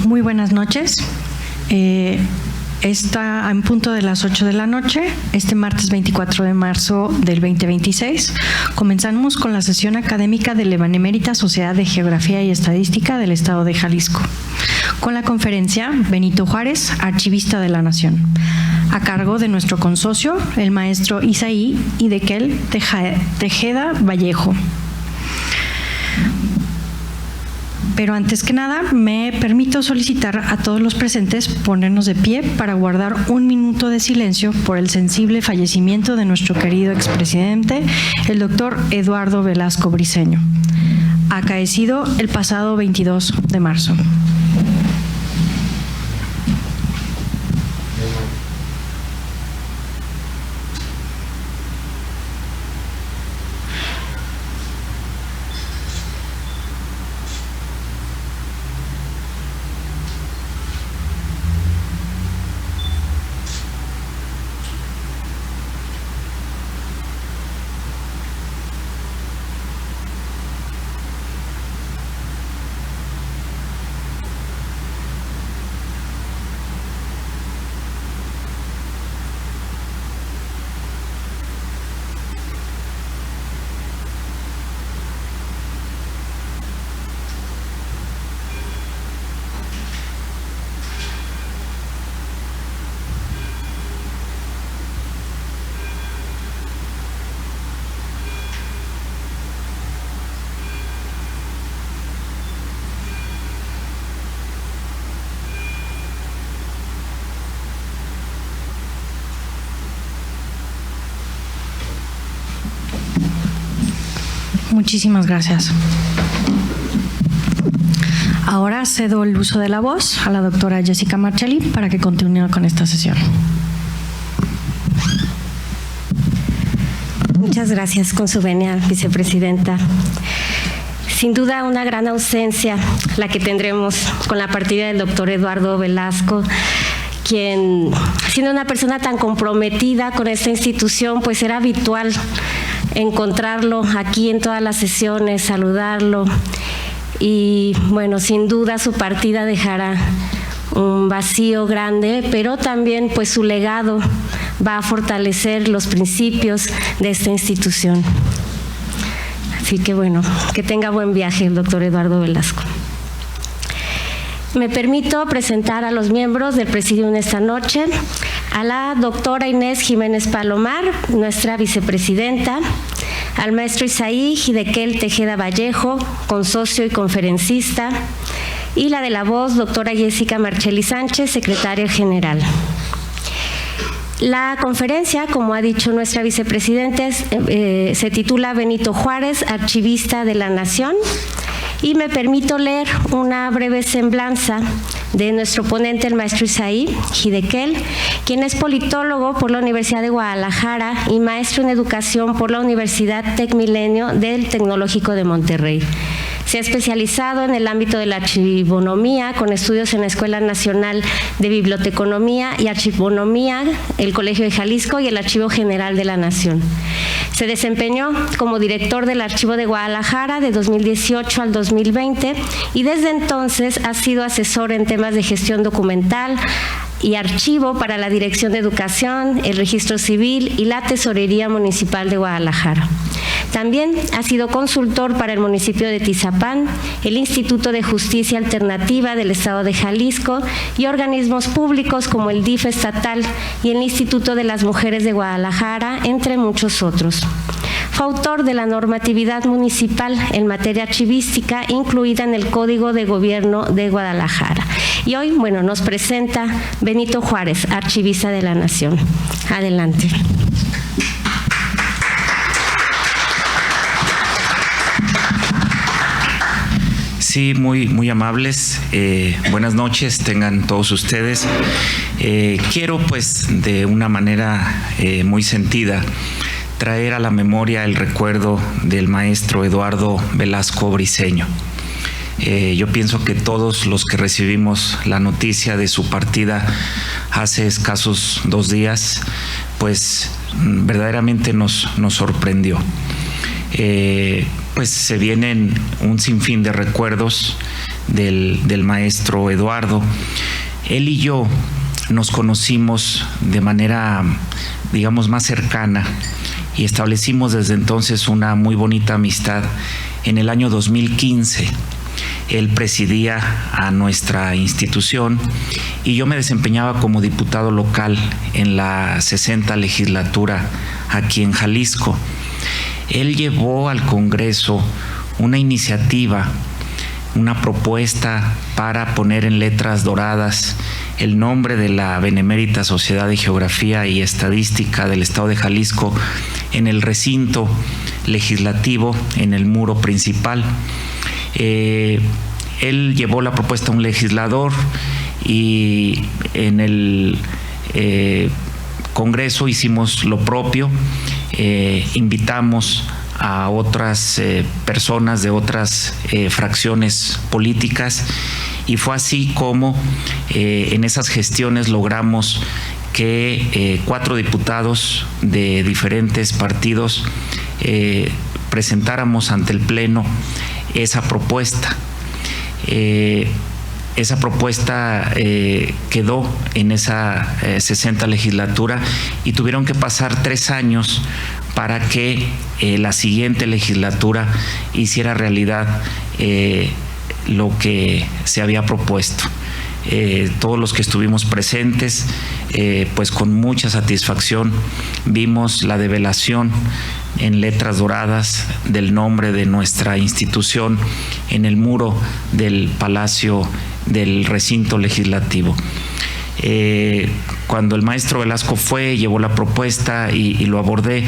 Muy buenas noches. Está en punto de las 8 de la noche, este martes 24 de marzo del 2026. Comenzamos con la sesión académica de la Benemérita Sociedad de Geografía y Estadística del Estado de Jalisco, con la conferencia Benito Juárez, Archivista de la Nación, a cargo de nuestro consocio, el maestro Isaí Hidekel Tejeda Vallejo. Pero antes que nada, me permito solicitar a todos los presentes ponernos de pie para guardar un minuto de silencio por el sensible fallecimiento de nuestro querido expresidente, el doctor Eduardo Velasco Briceño, acaecido el pasado 22 de marzo. Muchísimas gracias. Ahora cedo el uso de la voz a la doctora Jessica Marchelli para que continúe con esta sesión. Muchas gracias, con su venia, vicepresidenta. Sin duda una gran ausencia la que tendremos con la partida del doctor Eduardo Velasco, quien, siendo una persona tan comprometida con esta institución, pues era habitual encontrarlo aquí en todas las sesiones, saludarlo, y bueno, sin duda su partida dejará un vacío grande, pero también pues su legado va a fortalecer los principios de esta institución. Así que bueno, que tenga buen viaje el doctor Eduardo Velasco. Me permito presentar a los miembros del presidium esta noche, a la doctora Inés Jiménez Palomar, nuestra vicepresidenta, al maestro Isaí Hidekel Tejeda Vallejo, consocio y conferencista, y la de la voz, doctora Jessica Marchelli Sánchez, secretaria general. La conferencia, como ha dicho nuestra vicepresidenta, se titula Benito Juárez, Archivista de la Nación, y me permito leer una breve semblanza de nuestro ponente, el maestro Isaí Hidekel, quien es politólogo por la Universidad de Guadalajara y maestro en educación por la Universidad Tecmilenio del Tecnológico de Monterrey. Se ha especializado en el ámbito de la archivonomía, con estudios en la Escuela Nacional de Biblioteconomía y Archivonomía, el Colegio de Jalisco y el Archivo General de la Nación. Se desempeñó como director del Archivo de Guadalajara de 2018 al 2020 y desde entonces ha sido asesor en temas de gestión documental y archivo para la Dirección de Educación, el Registro Civil y la Tesorería Municipal de Guadalajara. También ha sido consultor para el municipio de Tizapán, el Instituto de Justicia Alternativa del Estado de Jalisco y organismos públicos como el DIF estatal y el Instituto de las Mujeres de Guadalajara, entre muchos otros. Fue autor de la normatividad municipal en materia archivística incluida en el Código de Gobierno de Guadalajara. Y hoy, bueno, nos presenta Benito Juárez, Archivista de la Nación. Adelante. Sí, muy amables. Buenas noches, tengan todos ustedes. Quiero, pues, de una manera muy sentida, traer a la memoria el recuerdo del maestro Eduardo Velasco Briceño. Yo pienso que todos los que recibimos la noticia de su partida hace escasos 2 días, pues verdaderamente nos sorprendió. Pues se vienen un sinfín de recuerdos del maestro Eduardo. Él y yo nos conocimos de manera, digamos, más cercana y establecimos desde entonces una muy bonita amistad en el año 2015. Él presidía a nuestra institución y yo me desempeñaba como diputado local en la 60 legislatura aquí en Jalisco. Él llevó al Congreso una iniciativa, una propuesta para poner en letras doradas el nombre de la Benemérita Sociedad de Geografía y Estadística del Estado de Jalisco en el recinto legislativo, en el muro principal. Él llevó la propuesta a un legislador y en el Congreso hicimos lo propio. Invitamos a otras personas de otras fracciones políticas y fue así como en esas gestiones logramos que 4 diputados de diferentes partidos presentáramos ante el Pleno esa propuesta. Esa propuesta quedó en esa 60 legislatura y tuvieron que pasar 3 años para que la siguiente legislatura hiciera realidad lo que se había propuesto. Todos los que estuvimos presentes, pues con mucha satisfacción vimos la develación en letras doradas del nombre de nuestra institución en el muro del Palacio del recinto legislativo. Cuando el maestro Velasco llevó la propuesta y lo abordé,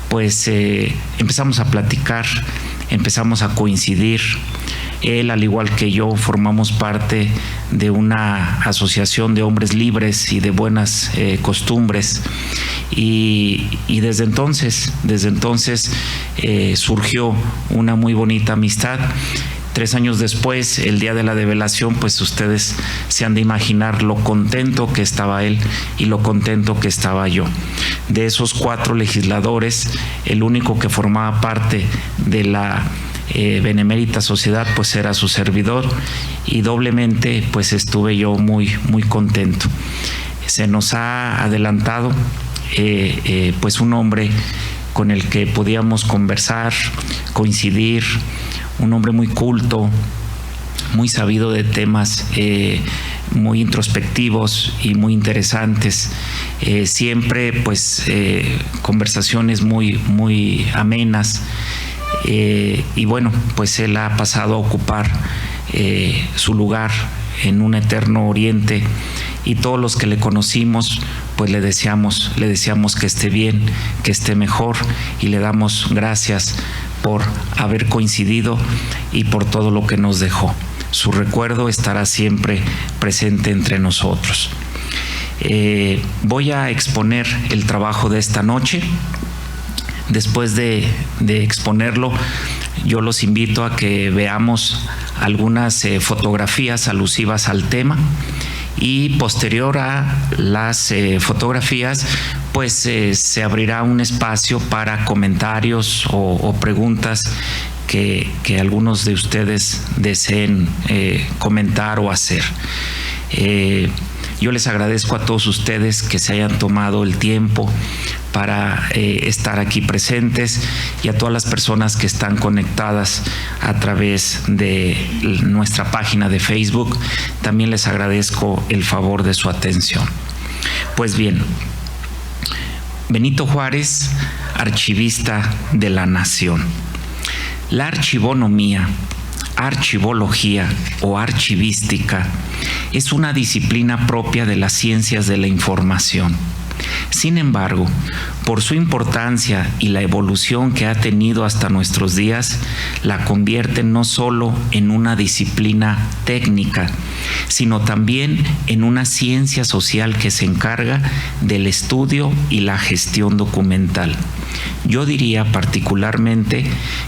pues empezamos a platicar, empezamos a coincidir. Él, al igual que yo, formamos parte de una asociación de hombres libres y de buenas costumbres y desde entonces surgió una muy bonita amistad. 3 años después, el día de la develación, pues ustedes se han de imaginar lo contento que estaba él y lo contento que estaba yo. De esos 4 legisladores, el único que formaba parte de la Benemérita Sociedad pues era su servidor y doblemente pues estuve yo muy contento. Se nos ha adelantado pues un hombre con el que podíamos conversar, coincidir, un hombre muy culto, muy sabido de temas muy introspectivos y muy interesantes, siempre pues conversaciones muy amenas. Y bueno, pues él ha pasado a ocupar su lugar en un eterno oriente y todos los que le conocimos pues le deseamos que esté bien, que esté mejor y le damos gracias por haber coincidido y por todo lo que nos dejó. Su recuerdo estará siempre presente entre nosotros. Voy a exponer el trabajo de esta noche. Después de exponerlo, yo los invito a que veamos algunas fotografías alusivas al tema y posterior a las fotografías pues se abrirá un espacio para comentarios o preguntas que algunos de ustedes deseen comentar o hacer. Yo les agradezco a todos ustedes que se hayan tomado el tiempo para estar aquí presentes y a todas las personas que están conectadas a través de nuestra página de Facebook. También les agradezco el favor de su atención. Pues bien, Benito Juárez, archivista de la Nación. La archivonomía, archivología o archivística es una disciplina propia de las ciencias de la información. Sin embargo, por su importancia y la evolución que ha tenido hasta nuestros días, la convierte no solo en una disciplina técnica, sino también en una ciencia social que se encarga del estudio y la gestión documental. Yo diría particularmente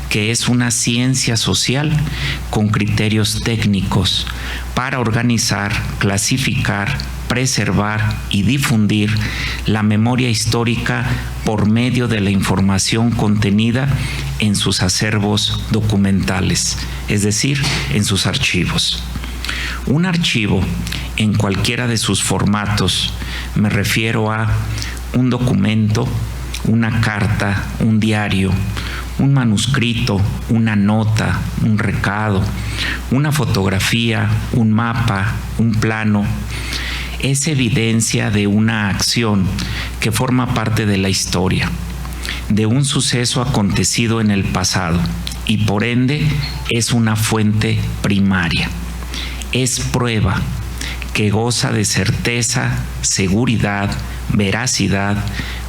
que es una ciencia social con criterios técnicos para organizar, clasificar, preservar y difundir la memoria histórica por medio de la información contenida en sus acervos documentales, es decir, en sus archivos. Un archivo, en cualquiera de sus formatos, me refiero a un documento, una carta, un diario, un manuscrito, una nota, un recado, una fotografía, un mapa, un plano, es evidencia de una acción que forma parte de la historia, de un suceso acontecido en el pasado y por ende es una fuente primaria. Es prueba que goza de certeza, seguridad, veracidad,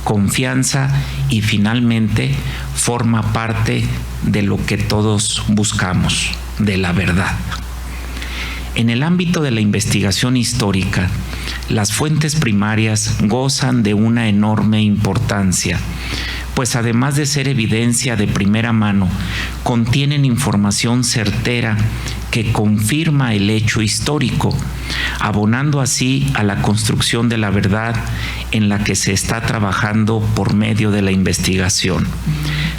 confianza y finalmente forma parte de lo que todos buscamos, de la verdad. En el ámbito de la investigación histórica, las fuentes primarias gozan de una enorme importancia, pues además de ser evidencia de primera mano, contienen información certera que confirma el hecho histórico, abonando así a la construcción de la verdad en la que se está trabajando por medio de la investigación.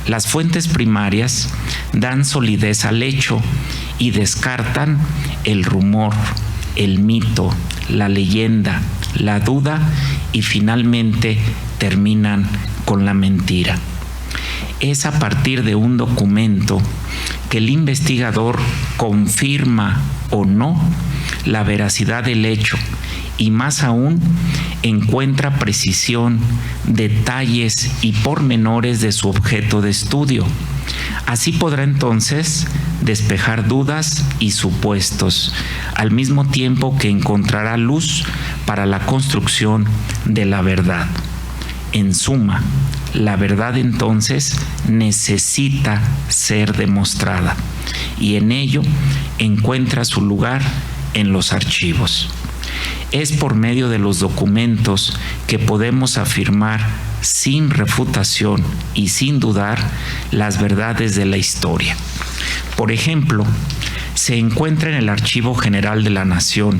Las fuentes primarias dan solidez al hecho y descartan el rumor, el mito, la leyenda, la duda y finalmente terminan con la mentira. Es a partir de un documento que el investigador confirma o no la veracidad del hecho y más aún encuentra precisión, detalles y pormenores de su objeto de estudio. Así podrá entonces despejar dudas y supuestos, al mismo tiempo que encontrará luz para la construcción de la verdad. En suma, la verdad entonces necesita ser demostrada y en ello encuentra su lugar en los archivos. Es por medio de los documentos que podemos afirmar sin refutación y sin dudar las verdades de la historia. Por ejemplo, se encuentra en el Archivo General de la Nación,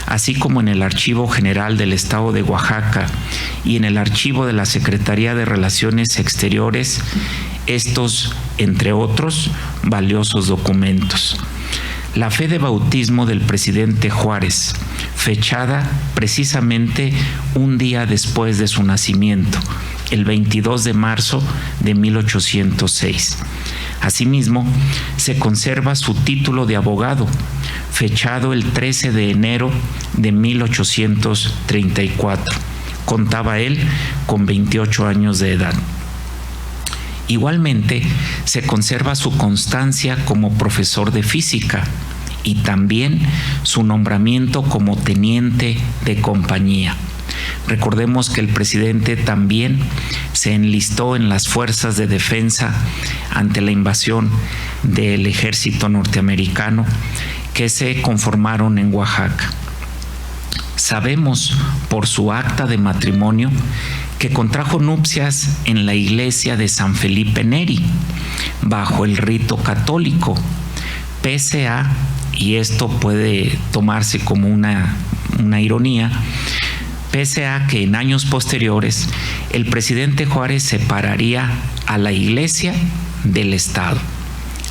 así como en el Archivo General del Estado de Oaxaca y en el Archivo de la Secretaría de Relaciones Exteriores, estos, entre otros, valiosos documentos. La fe de bautismo del presidente Juárez, fechada precisamente un día después de su nacimiento, el 22 de marzo de 1806. Asimismo, se conserva su título de abogado, fechado el 13 de enero de 1834. Contaba él con 28 años de edad. Igualmente, se conserva su constancia como profesor de física y también su nombramiento como teniente de compañía. Recordemos que el presidente también se enlistó en las fuerzas de defensa ante la invasión del ejército norteamericano que se conformaron en Oaxaca. Sabemos por su acta de matrimonio que contrajo nupcias en la iglesia de San Felipe Neri, bajo el rito católico, pese a, y esto puede tomarse como una ironía, pese a que en años posteriores el presidente Juárez separaría a la iglesia del Estado.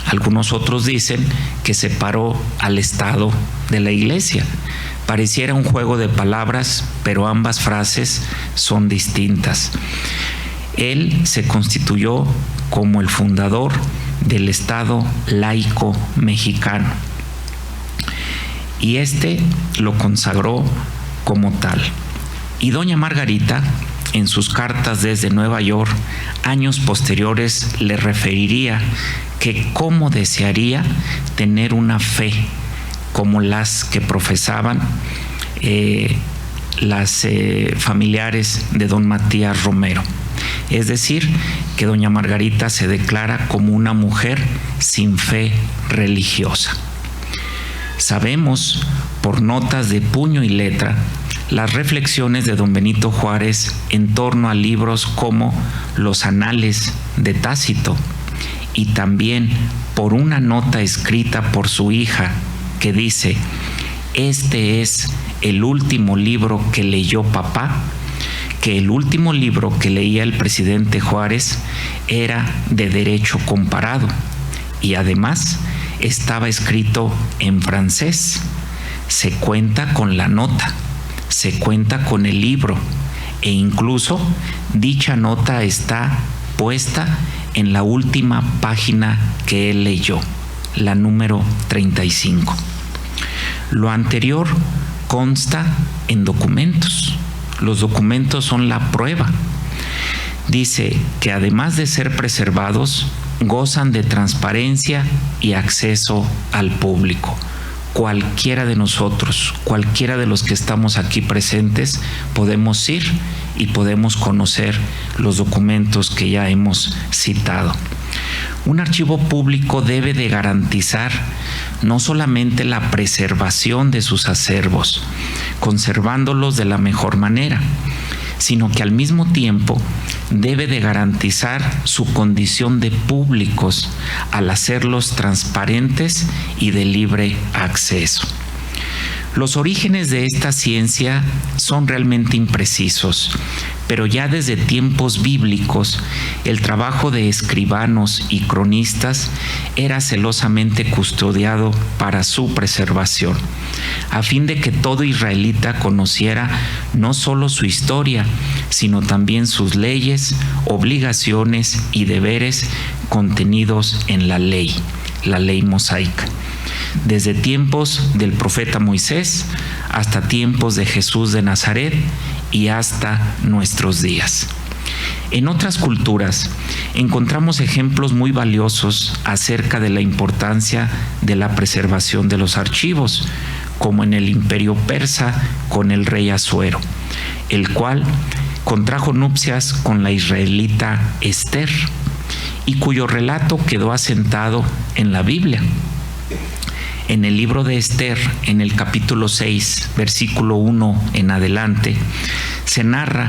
Algunos otros dicen que separó al Estado de la iglesia. Pareciera un juego de palabras, pero ambas frases son distintas. Él se constituyó como el fundador del Estado laico mexicano y este lo consagró como tal. Y doña Margarita, en sus cartas desde Nueva York, años posteriores, le referiría que cómo desearía tener una fe como las que profesaban las familiares de don Matías Romero. Es decir, que doña Margarita se declara como una mujer sin fe religiosa. Sabemos, por notas de puño y letra, las reflexiones de don Benito Juárez en torno a libros como Los Anales de Tácito y también por una nota escrita por su hija que dice: este es el último libro que leyó papá, que el último libro que leía el presidente Juárez era de derecho comparado y además estaba escrito en francés. Se cuenta con la nota, se cuenta con el libro e incluso dicha nota está puesta en la última página que él leyó, la número 35. Lo anterior consta en documentos. Los documentos son la prueba. Dice que además de ser preservados, gozan de transparencia y acceso al público. Cualquiera de nosotros, cualquiera de los que estamos aquí presentes, podemos ir y podemos conocer los documentos que ya hemos citado. Un archivo público debe de garantizar no solamente la preservación de sus acervos, conservándolos de la mejor manera, sino que al mismo tiempo debe de garantizar su condición de públicos al hacerlos transparentes y de libre acceso. Los orígenes de esta ciencia son realmente imprecisos, pero ya desde tiempos bíblicos el trabajo de escribanos y cronistas era celosamente custodiado para su preservación, a fin de que todo israelita conociera no solo su historia, sino también sus leyes, obligaciones y deberes contenidos en la ley mosaica. Desde tiempos del profeta Moisés hasta tiempos de Jesús de Nazaret y hasta nuestros días. En otras culturas encontramos ejemplos muy valiosos acerca de la importancia de la preservación de los archivos, como en el Imperio Persa con el rey Asuero, el cual contrajo nupcias con la israelita Esther y cuyo relato quedó asentado en la Biblia. En el libro de Esther, en el capítulo 6, versículo 1 en adelante, se narra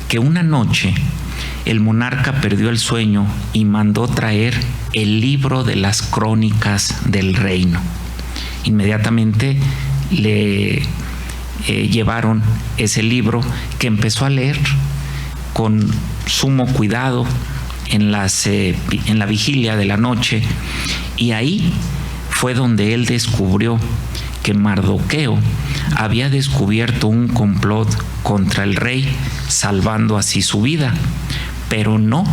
que una noche el monarca perdió el sueño y mandó traer el libro de las crónicas del reino. Inmediatamente le llevaron ese libro, que empezó a leer con sumo cuidado en la vigilia de la noche, y ahí fue donde él descubrió que Mardoqueo había descubierto un complot contra el rey, salvando así su vida, pero no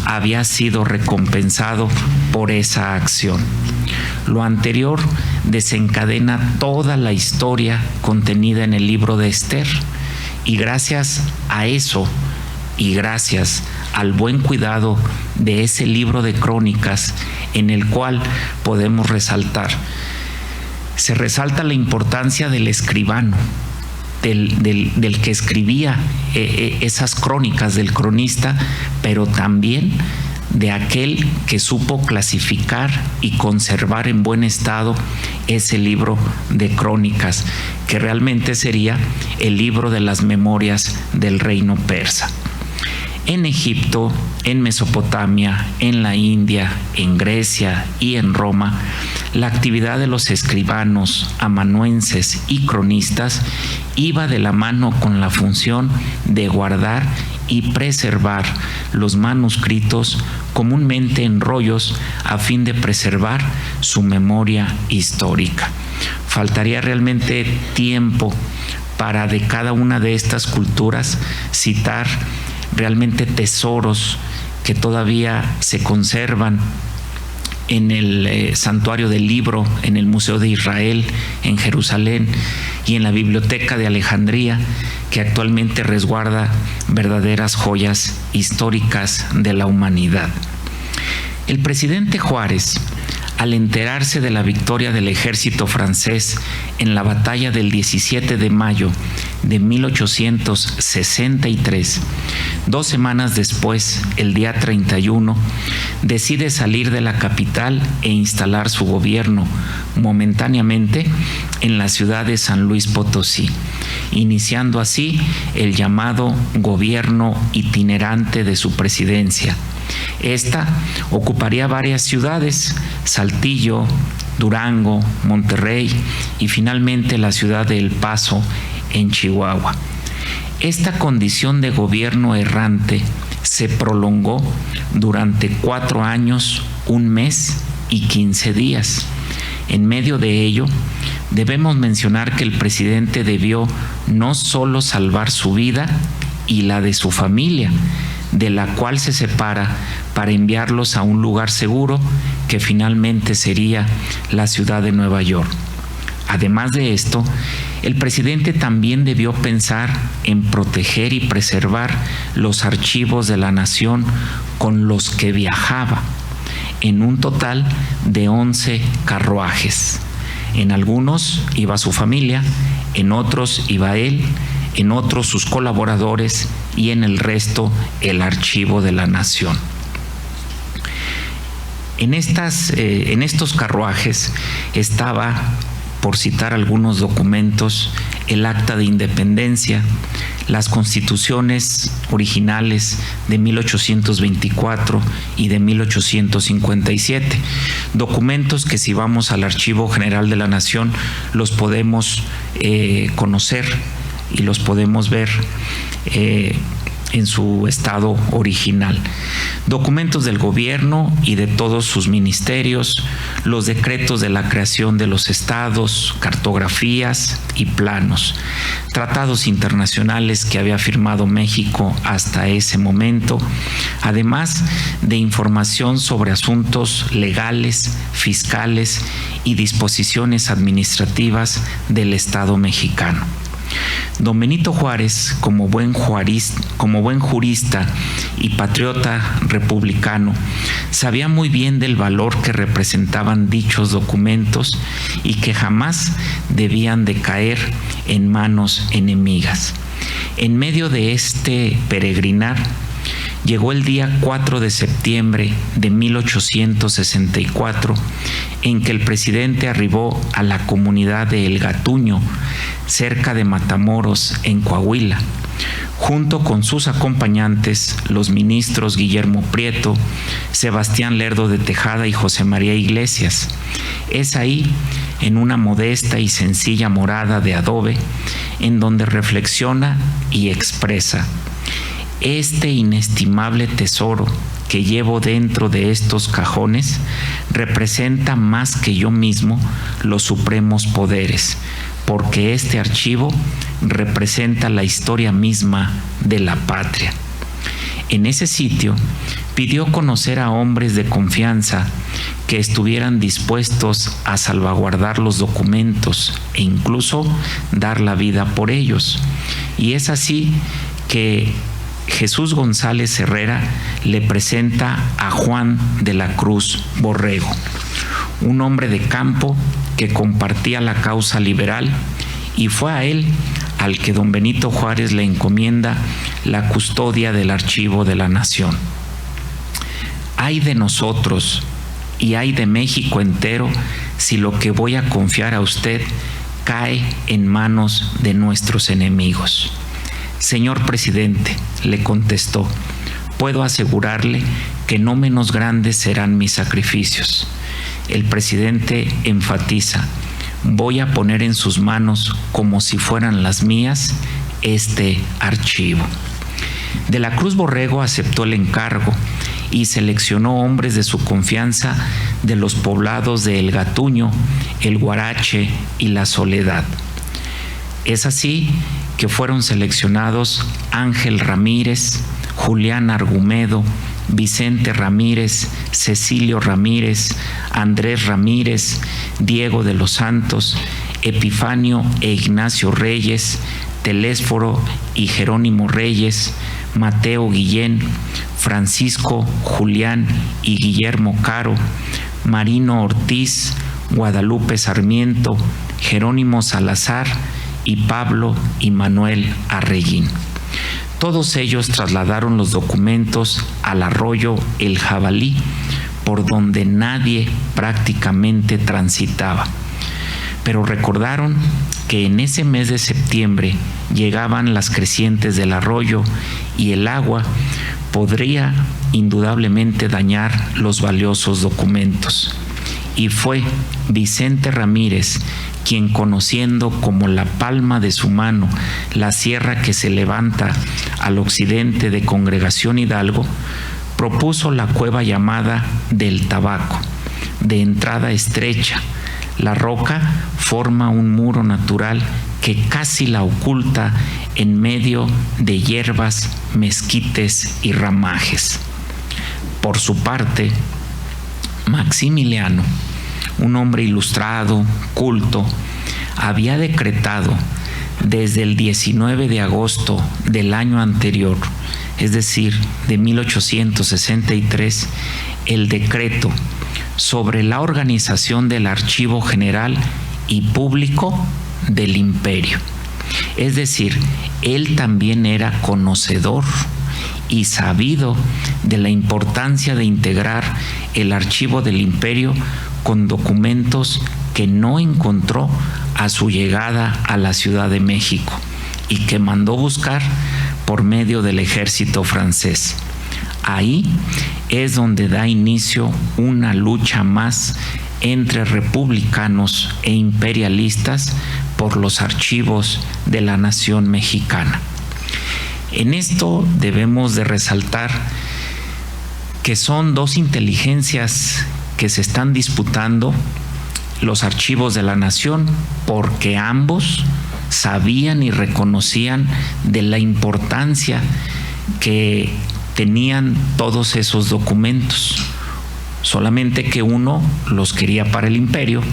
había sido recompensado por esa acción. Lo anterior desencadena toda la historia contenida en el libro de Esther, y gracias a eso y gracias al buen cuidado de ese libro de crónicas, en el cual podemos se resalta la importancia del escribano, del que escribía esas crónicas, del cronista, pero también de aquel que supo clasificar y conservar en buen estado ese libro de crónicas, que realmente sería el libro de las memorias del reino persa. En Egipto, en Mesopotamia, en la India, en Grecia y en Roma, la actividad de los escribanos, amanuenses y cronistas iba de la mano con la función de guardar y preservar los manuscritos, comúnmente en rollos, a fin de preservar su memoria histórica. Faltaría realmente tiempo para de cada una de estas culturas citar realmente tesoros que todavía se conservan en el santuario del libro, en el Museo de Israel, en Jerusalén, y en la Biblioteca de Alejandría, que actualmente resguarda verdaderas joyas históricas de la humanidad. El presidente Juárez, al enterarse de la victoria del ejército francés en la batalla del 17 de mayo de 1863, 2 semanas después, el día 31, decide salir de la capital e instalar su gobierno momentáneamente en la ciudad de San Luis Potosí, iniciando así el llamado gobierno itinerante de su presidencia. Esta ocuparía varias ciudades: Saltillo, Durango, Monterrey y finalmente la ciudad de El Paso, en Chihuahua. Esta condición de gobierno errante se prolongó durante 4 años, 1 mes y 15 días. En medio de ello, debemos mencionar que el presidente debió no solo salvar su vida y la de su familia, de la cual se separa para enviarlos a un lugar seguro que finalmente sería la ciudad de Nueva York. Además de esto, el presidente también debió pensar en proteger y preservar los archivos de la nación con los que viajaba, en un total de 11 carruajes. En algunos iba su familia, en otros iba él, en otros sus colaboradores y en el resto el archivo de la nación. En estos carruajes estaba, por citar algunos documentos, el Acta de Independencia, las constituciones originales de 1824 y de 1857, documentos que si vamos al Archivo General de la Nación los podemos conocer y los podemos ver en su estado original. Documentos del gobierno y de todos sus ministerios, los decretos de la creación de los estados, cartografías y planos, tratados internacionales que había firmado México hasta ese momento, además de información sobre asuntos legales, fiscales y disposiciones administrativas del Estado mexicano. Don Benito Juárez, como buen jurista y patriota republicano, sabía muy bien del valor que representaban dichos documentos y que jamás debían de caer en manos enemigas. En medio de este peregrinar, llegó el día 4 de septiembre de 1864, en que el presidente arribó a la comunidad de El Gatuño, cerca de Matamoros, en Coahuila, junto con sus acompañantes, los ministros Guillermo Prieto, Sebastián Lerdo de Tejada y José María Iglesias. Es ahí, en una modesta y sencilla morada de adobe, en donde reflexiona y expresa: este inestimable tesoro que llevo dentro de estos cajones representa más que yo mismo los supremos poderes, porque este archivo representa la historia misma de la patria. En ese sitio pidió conocer a hombres de confianza que estuvieran dispuestos a salvaguardar los documentos e incluso dar la vida por ellos. Y es así que Jesús González Herrera le presenta a Juan de la Cruz Borrego, un hombre de campo que compartía la causa liberal, y fue a él al que don Benito Juárez le encomienda la custodia del archivo de la nación. Ay de nosotros y ay de México entero si lo que voy a confiar a usted cae en manos de nuestros enemigos. Señor presidente, le contestó, puedo asegurarle que no menos grandes serán mis sacrificios. El presidente enfatiza: voy a poner en sus manos, como si fueran las mías, este archivo. De la Cruz Borrego aceptó el encargo y seleccionó hombres de su confianza de los poblados de El Gatuño, El Guarache y La Soledad. Es así que fueron seleccionados Ángel Ramírez, Julián Argumedo, Vicente Ramírez, Cecilio Ramírez, Andrés Ramírez, Diego de los Santos, Epifanio e Ignacio Reyes, Telésforo y Jerónimo Reyes, Mateo Guillén, Francisco, Julián y Guillermo Caro, Marino Ortiz, Guadalupe Sarmiento, Jerónimo Salazar y Pablo y Manuel Arreguín. Todos ellos trasladaron los documentos al arroyo El Jabalí, por donde nadie prácticamente transitaba. Pero recordaron que en ese mes de septiembre llegaban las crecientes del arroyo y el agua podría indudablemente dañar los valiosos documentos. Y fue Vicente Ramírez quien, conociendo como la palma de su mano la sierra que se levanta al occidente de Congregación Hidalgo, propuso la cueva llamada del Tabaco, de entrada estrecha. La roca forma un muro natural que casi la oculta en medio de hierbas, mezquites y ramajes. Por su parte, Maximiliano, un hombre ilustrado, culto, había decretado desde el 19 de agosto del año anterior, es decir, de 1863, el decreto sobre la organización del Archivo General y Público del Imperio. Es decir, él también era conocedor y sabido de la importancia de integrar el archivo del Imperio con documentos que no encontró a su llegada a la Ciudad de México y que mandó buscar por medio del ejército francés. Ahí es donde da inicio una lucha más entre republicanos e imperialistas por los archivos de la nación mexicana. En esto debemos de resaltar que son dos inteligencias que se están disputando los archivos de la nación, porque ambos sabían y reconocían de la importancia que tenían todos esos documentos, solamente que uno los quería para el imperio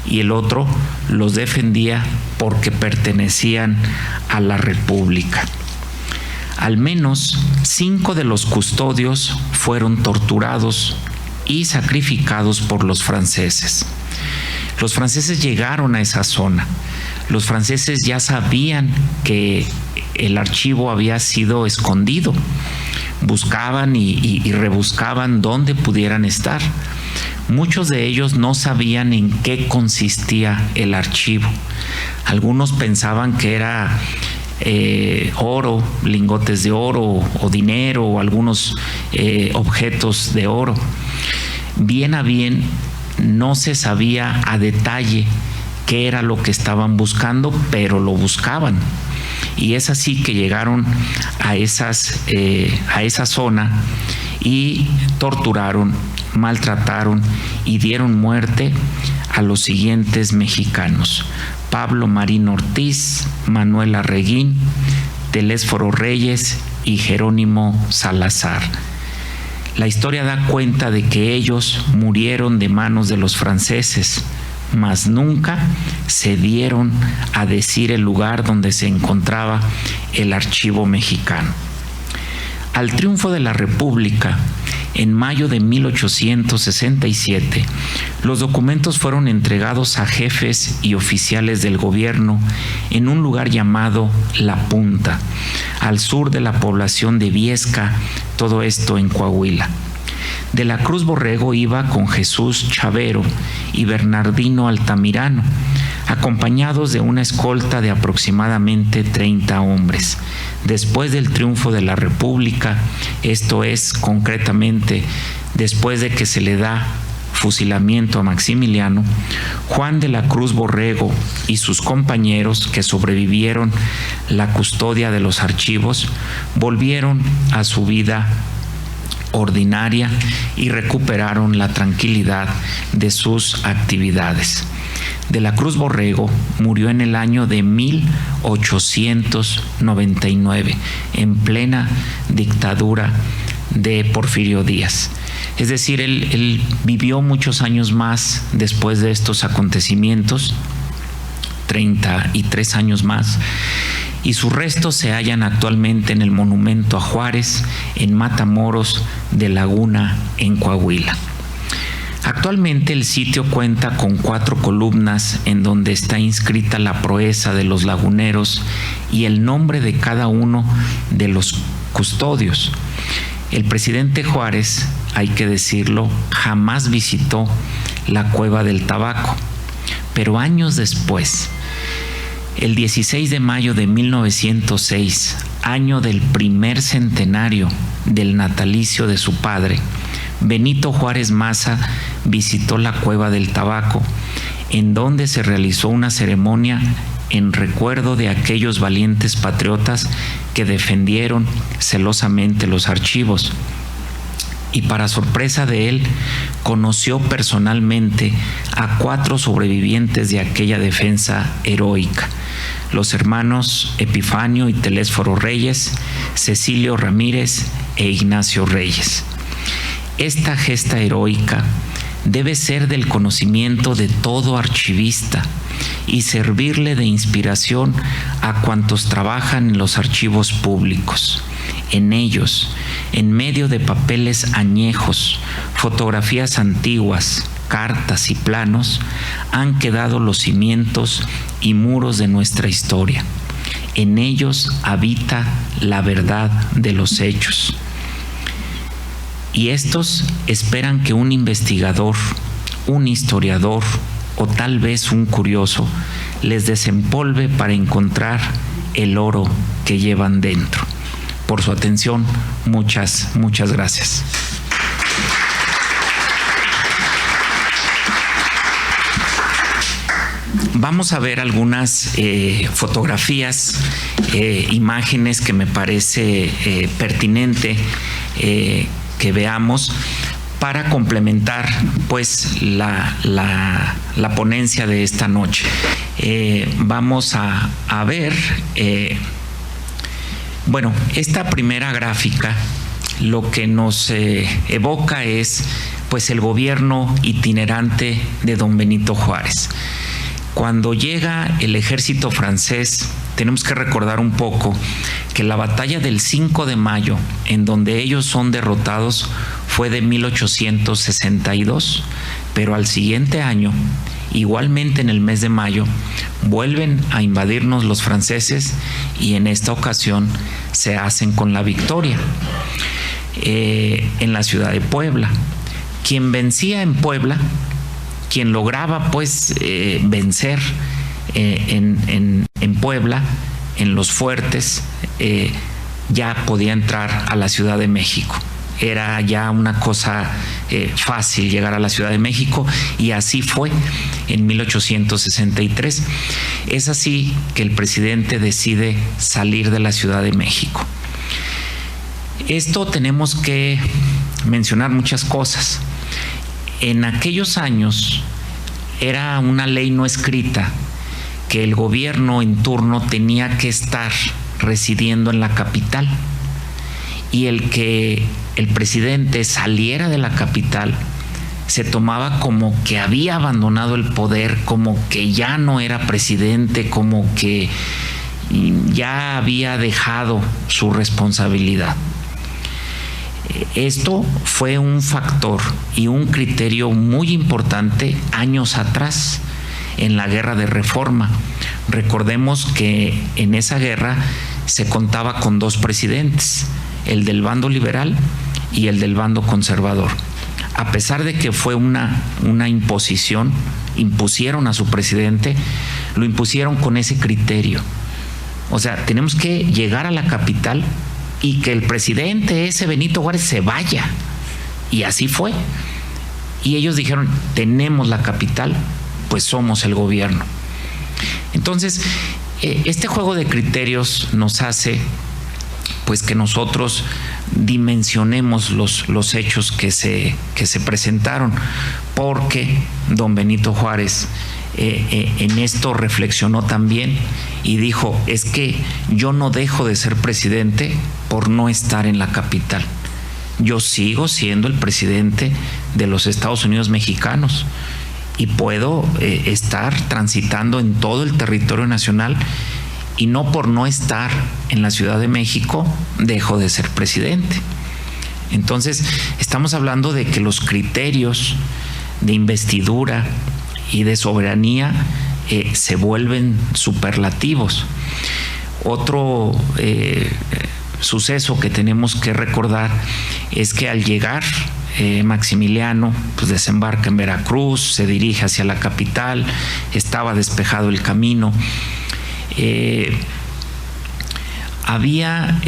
y el otro los defendía porque pertenecían a la República. Al menos 5 de los custodios fueron torturados y sacrificados por los franceses. Los franceses llegaron a esa zona. Los franceses ya sabían que el archivo había sido escondido. Buscaban y rebuscaban dónde pudieran estar. Muchos de ellos no sabían en qué consistía el archivo. Algunos pensaban que era oro, lingotes de oro o dinero o algunos objetos de oro. Bien a bien no se sabía a detalle qué era lo que estaban buscando, pero lo buscaban. Y es así que llegaron a esa zona y torturaron, maltrataron y dieron muerte a los siguientes mexicanos: Pablo Marín Ortiz, Manuel Arreguín, Telésforo Reyes y Jerónimo Salazar. La historia da cuenta de que ellos murieron de manos de los franceses, mas nunca se dieron a decir el lugar donde se encontraba el archivo mexicano. Al triunfo de la República, en mayo de 1867, los documentos fueron entregados a jefes y oficiales del gobierno en un lugar llamado La Punta, al sur de la población de Viesca, todo esto en Coahuila. De la Cruz Borrego iba con Jesús Chavero y Bernardino Altamirano, acompañados de una escolta de aproximadamente 30 hombres. Después del triunfo de la República, esto es, concretamente, después de que se le da fusilamiento a Maximiliano, Juan de la Cruz Borrego y sus compañeros que sobrevivieron la custodia de los archivos volvieron a su vida ordinaria y recuperaron la tranquilidad de sus actividades. De la Cruz Borrego murió en el año de 1899, en plena dictadura de Porfirio Díaz. Es decir, él vivió muchos años más después de estos acontecimientos, 33 años más, y sus restos se hallan actualmente en el Monumento a Juárez, en Matamoros de Laguna, en Coahuila. Actualmente el sitio cuenta con 4 columnas en donde está inscrita la proeza de los laguneros y el nombre de cada uno de los custodios. El presidente Juárez, hay que decirlo, jamás visitó la Cueva del Tabaco, pero años después, el 16 de mayo de 1906, año del primer centenario del natalicio de su padre, Benito Juárez Maza visitó la Cueva del Tabaco, en donde se realizó una ceremonia en recuerdo de aquellos valientes patriotas que defendieron celosamente los archivos. Y para sorpresa de él, conoció personalmente a 4 sobrevivientes de aquella defensa heroica: los hermanos Epifanio y Telésforo Reyes, Cecilio Ramírez e Ignacio Reyes. Esta gesta heroica debe ser del conocimiento de todo archivista y servirle de inspiración a cuantos trabajan en los archivos públicos. En ellos, en medio de papeles añejos, fotografías antiguas, cartas y planos, han quedado los cimientos y muros de nuestra historia. En ellos habita la verdad de los hechos. Y estos esperan que un investigador, un historiador o tal vez un curioso les desempolve para encontrar el oro que llevan dentro. Por su atención, muchas gracias. Vamos a ver algunas fotografías, imágenes que me parece pertinente que veamos para complementar pues la ponencia de esta noche. Vamos a ver bueno, esta primera gráfica lo que nos evoca es pues el gobierno itinerante de don Benito Juárez. Cuando llega el ejército francés, tenemos que recordar un poco que la batalla del 5 de mayo, en donde ellos son derrotados, fue de 1862, pero al siguiente año, igualmente en el mes de mayo, vuelven a invadirnos los franceses y en esta ocasión se hacen con la victoria en la ciudad de Puebla. Quien vencía en Puebla, quien lograba pues vencer en Puebla, en los fuertes, ya podía entrar a la Ciudad de México. Era ya una cosa fácil llegar a la Ciudad de México, y así fue en 1863. Es así que el presidente decide salir de la Ciudad de México. Esto tenemos que mencionar muchas cosas. En aquellos años era una ley no escrita que el gobierno en turno tenía que estar residiendo en la capital, y el que el presidente saliera de la capital se tomaba como que había abandonado el poder, como que ya no era presidente, como que ya había dejado su responsabilidad. Esto fue un factor y un criterio muy importante años atrás en la Guerra de Reforma. Recordemos que en esa guerra se contaba con 2 presidentes, el del bando liberal y el del bando conservador. A pesar de que fue una imposición, impusieron a su presidente, lo impusieron con ese criterio. O sea, tenemos que llegar a la capital y que el presidente ese Benito Juárez se vaya. Y así fue. Y ellos dijeron, tenemos la capital, pues somos el gobierno. Entonces, este juego de criterios nos hace pues que nosotros dimensionemos los hechos que se presentaron, porque don Benito Juárez en esto reflexionó también y dijo, es que yo no dejo de ser presidente por no estar en la capital. Yo sigo siendo el presidente de los Estados Unidos mexicanos y puedo estar transitando en todo el territorio nacional, y no por no estar en la Ciudad de México dejo de ser presidente. Entonces, estamos hablando de que los criterios de investidura y de soberanía se vuelven superlativos. Otro suceso que tenemos que recordar es que al llegar Maximiliano pues desembarca en Veracruz, se dirige hacia la capital, estaba despejado el camino. Había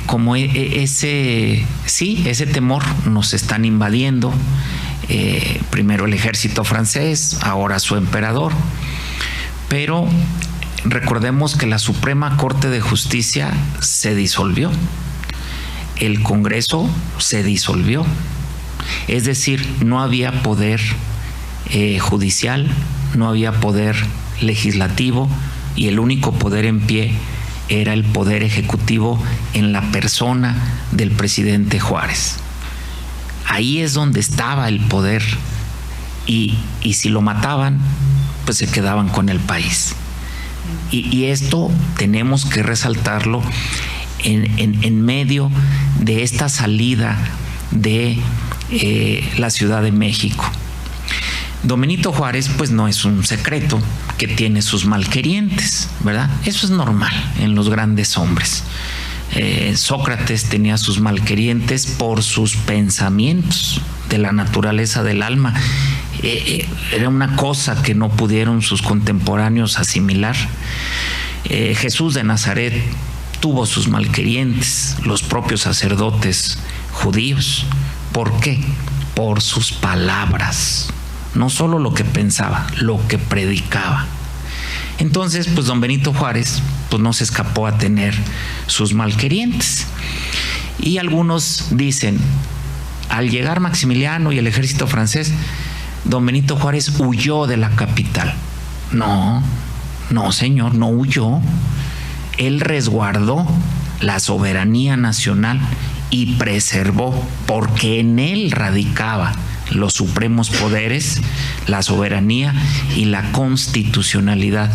como ese temor, nos están invadiendo, primero el ejército francés, ahora su emperador. Pero recordemos que la Suprema Corte de Justicia se disolvió, el Congreso se disolvió, es decir, no había poder judicial, no había poder legislativo, y el único poder en pie era el poder ejecutivo en la persona del presidente Juárez. Ahí es donde estaba el poder, y si lo mataban, pues se quedaban con el país. Y esto tenemos que resaltarlo en medio de esta salida de la Ciudad de México. Don Benito Juárez, pues no es un secreto que tiene sus malquerientes, ¿verdad? Eso es normal en los grandes hombres. Sócrates tenía sus malquerientes por sus pensamientos de la naturaleza del alma. Era una cosa que no pudieron sus contemporáneos asimilar. Jesús de Nazaret tuvo sus malquerientes, los propios sacerdotes judíos. ¿Por qué? Por sus palabras. No solo lo que pensaba, lo que predicaba. Entonces, pues don Benito Juárez pues no se escapó a tener sus malquerientes. Y algunos dicen, al llegar Maximiliano y el ejército francés, don Benito Juárez huyó de la capital. No, señor, no huyó. Él resguardó la soberanía nacional y preservó, porque en él radicaba los supremos poderes, la soberanía y la constitucionalidad.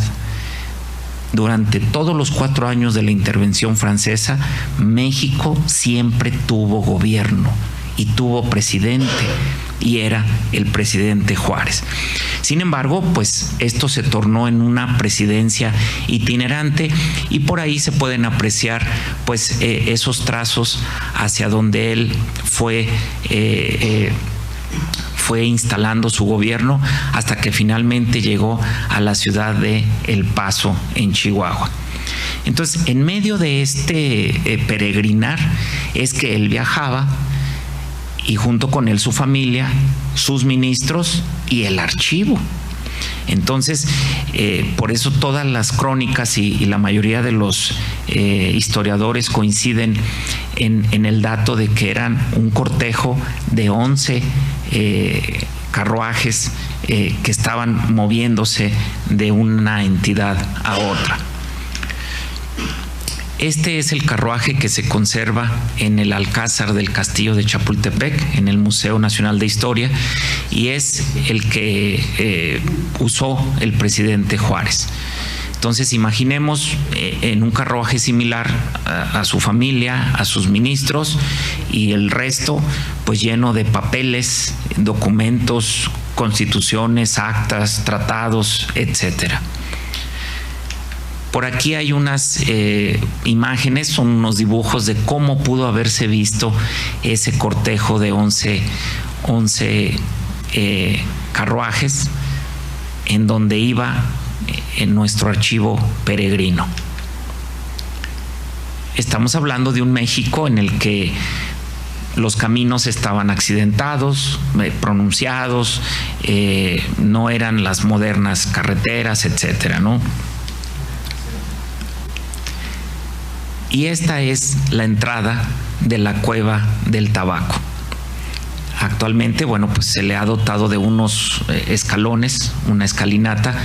Durante todos los 4 años de la intervención francesa, México siempre tuvo gobierno y tuvo presidente, y era el presidente Juárez. Sin embargo, pues esto se tornó en una presidencia itinerante, y por ahí se pueden apreciar pues esos trazos hacia donde él fue instalando su gobierno hasta que finalmente llegó a la ciudad de El Paso, en Chihuahua. Entonces, en medio de este peregrinar es que él viajaba, y junto con él su familia, sus ministros y el archivo. Entonces, por eso todas las crónicas y la mayoría de los historiadores coinciden en el dato de que eran un cortejo de 11 carruajes que estaban moviéndose de una entidad a otra. Este es el carruaje que se conserva en el Alcázar del Castillo de Chapultepec, en el Museo Nacional de Historia, y es el que usó el presidente Juárez. Entonces, imaginemos en un carruaje similar a su familia, a sus ministros, y el resto pues lleno de papeles, documentos, constituciones, actas, tratados, etcétera. Por aquí hay unas imágenes, son unos dibujos de cómo pudo haberse visto ese cortejo de 11 carruajes en donde iba en nuestro archivo peregrino. Estamos hablando de un México en el que los caminos estaban accidentados, pronunciados, no eran las modernas carreteras, etcétera, ¿no? Y esta es la entrada de la Cueva del Tabaco. Actualmente, bueno, pues se le ha dotado de unos escalones, una escalinata,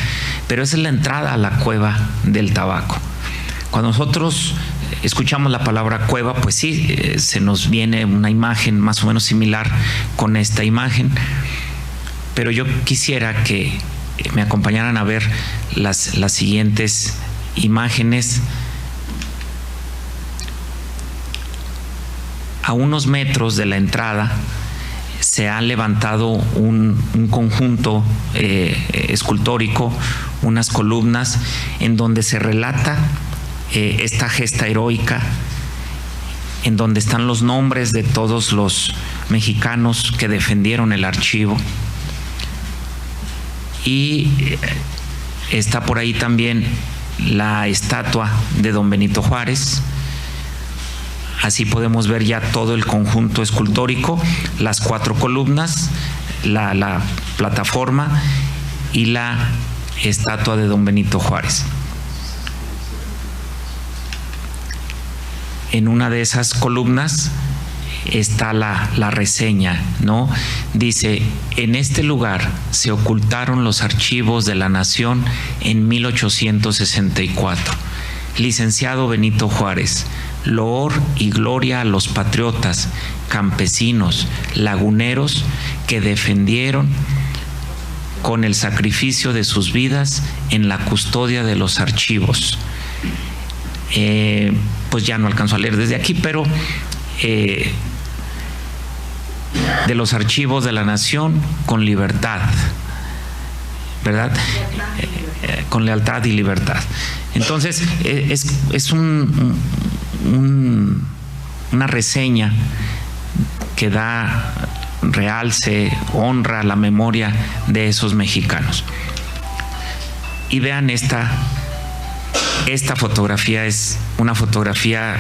pero esa es la entrada a la Cueva del Tabaco. Cuando nosotros escuchamos la palabra cueva, pues sí, se nos viene una imagen más o menos similar con esta imagen, pero yo quisiera que me acompañaran a ver las siguientes imágenes. A unos metros de la entrada se ha levantado un conjunto escultórico, unas columnas en donde se relata esta gesta heroica, en donde están los nombres de todos los mexicanos que defendieron el archivo. Y está por ahí también la estatua de don Benito Juárez. Así podemos ver ya todo el conjunto escultórico, las 4 columnas, la plataforma y la estatua de don Benito Juárez. En una de esas columnas está la reseña, ¿no? Dice: en este lugar se ocultaron los archivos de la nación en 1864. Licenciado Benito Juárez, loor y gloria a los patriotas, campesinos, laguneros que defendieron con el sacrificio de sus vidas en la custodia de los archivos. Pues ya no alcanzo a leer desde aquí, pero de los archivos de la nación con libertad, ¿verdad? Con lealtad y libertad. Entonces, es una reseña que da realce, honra la memoria de esos mexicanos. Y vean esta fotografía, es una fotografía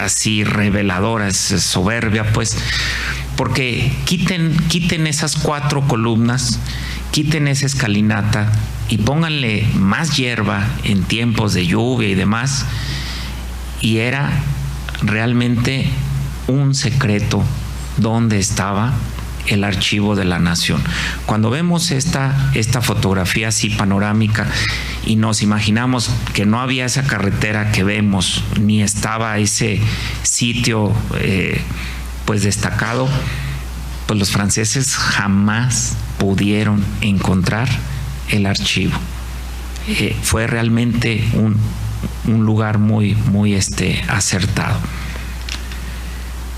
así reveladora, es soberbia, pues, porque quiten esas 4 columnas, quiten esa escalinata y pónganle más hierba en tiempos de lluvia y demás, y era realmente un secreto dónde estaba el archivo de la nación. Cuando vemos esta fotografía así panorámica y nos imaginamos que no había esa carretera que vemos, ni estaba ese sitio pues destacado, pues los franceses jamás pudieron encontrar el archivo. Fue realmente un lugar muy acertado.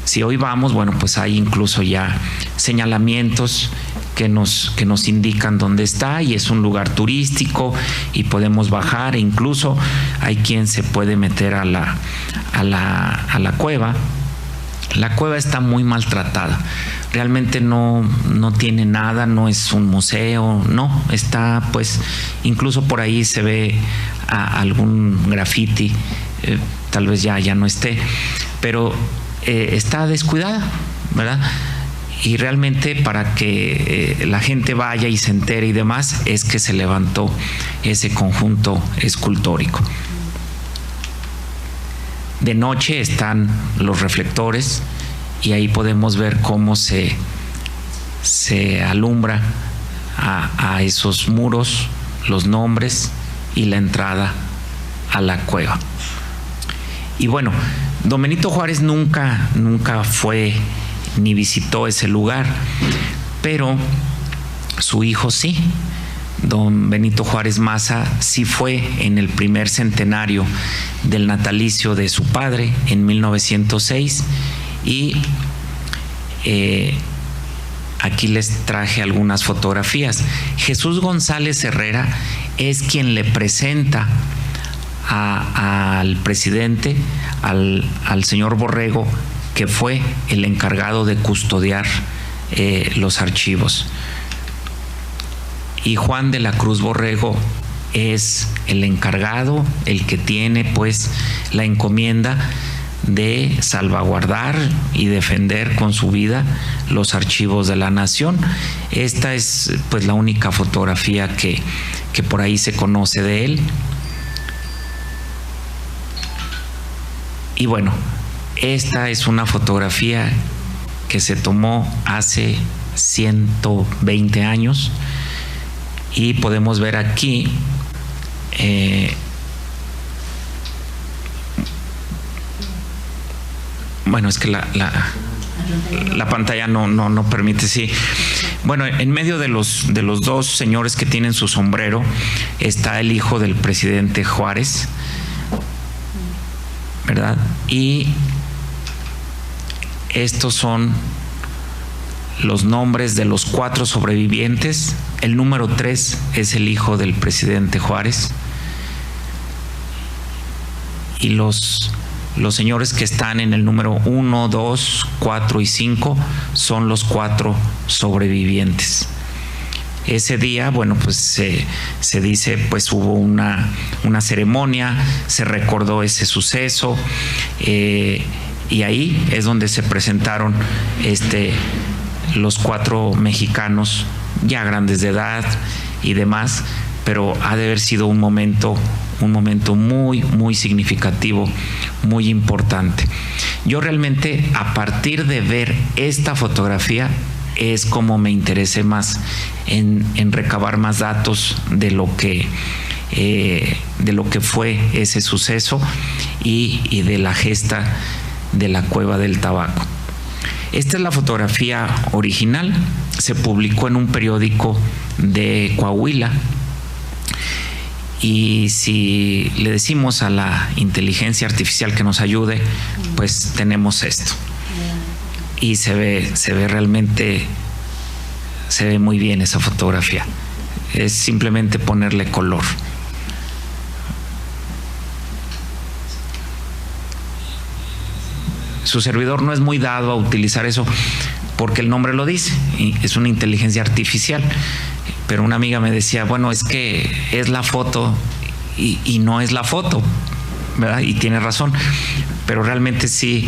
Si hoy vamos, bueno, pues hay incluso ya señalamientos que nos indican dónde está, y es un lugar turístico y podemos bajar, e incluso hay quien se puede meter a la cueva. La cueva está muy maltratada, realmente no tiene nada, no es un museo, no, está pues, incluso por ahí se ve algún grafiti, tal vez ya no esté, pero está descuidada, ¿verdad? Y realmente para que la gente vaya y se entere y demás, es que se levantó ese conjunto escultórico. De noche están los reflectores y ahí podemos ver cómo se alumbra a esos muros, los nombres y la entrada a la cueva. Y bueno, don Benito Juárez nunca fue ni visitó ese lugar, pero su hijo sí. Don Benito Juárez Maza sí fue en el primer centenario del natalicio de su padre en 1906, y aquí les traje algunas fotografías. Jesús González Herrera es quien le presenta al presidente, al señor Borrego, que fue el encargado de custodiar los archivos. Y Juan de la Cruz Borrego es el encargado, el que tiene pues la encomienda de salvaguardar y defender con su vida los archivos de la nación. Esta es pues la única fotografía que por ahí se conoce de él. Y bueno, esta es una fotografía que se tomó hace 120 años y podemos ver aquí bueno, es que la pantalla no permite, sí. Bueno, en medio de los dos señores que tienen su sombrero está el hijo del presidente Juárez, ¿verdad? Y estos son los nombres de los 4 sobrevivientes. El número 3 es el hijo del presidente Juárez. Y los señores que están en el número 1, 2, 4 y 5 son los 4 sobrevivientes. Ese día, bueno, pues se dice, pues hubo una ceremonia, se recordó ese suceso, y ahí es donde se presentaron los 4 mexicanos ya grandes de edad y demás, pero ha de haber sido un momento muy, muy significativo, muy importante. Yo realmente, a partir de ver esta fotografía, es como me interesé más en recabar más datos de lo que fue ese suceso y de la gesta de la Cueva del Tabaco. Esta es la fotografía original, se publicó en un periódico de Coahuila, y si le decimos a la inteligencia artificial que nos ayude, pues tenemos esto. Y se ve realmente, se ve muy bien esa fotografía. Es simplemente ponerle color. Su servidor no es muy dado a utilizar eso porque el nombre lo dice, y es una inteligencia artificial. Pero una amiga me decía, bueno, es que es la foto y no es la foto, ¿verdad? Y tiene razón, pero realmente sí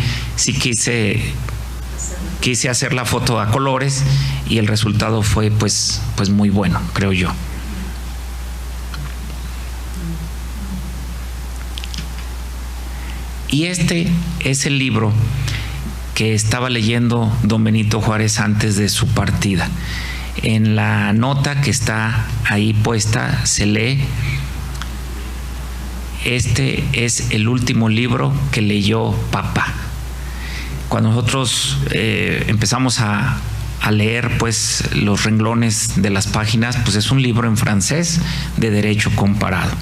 quise hacer la foto a colores y el resultado fue pues muy bueno, creo yo. Y este es el libro que estaba leyendo don Benito Juárez antes de su partida. En la nota que está ahí puesta se lee: este es el último libro que leyó papá. Cuando nosotros empezamos a leer pues los renglones de las páginas, pues es un libro en francés de derecho comparado,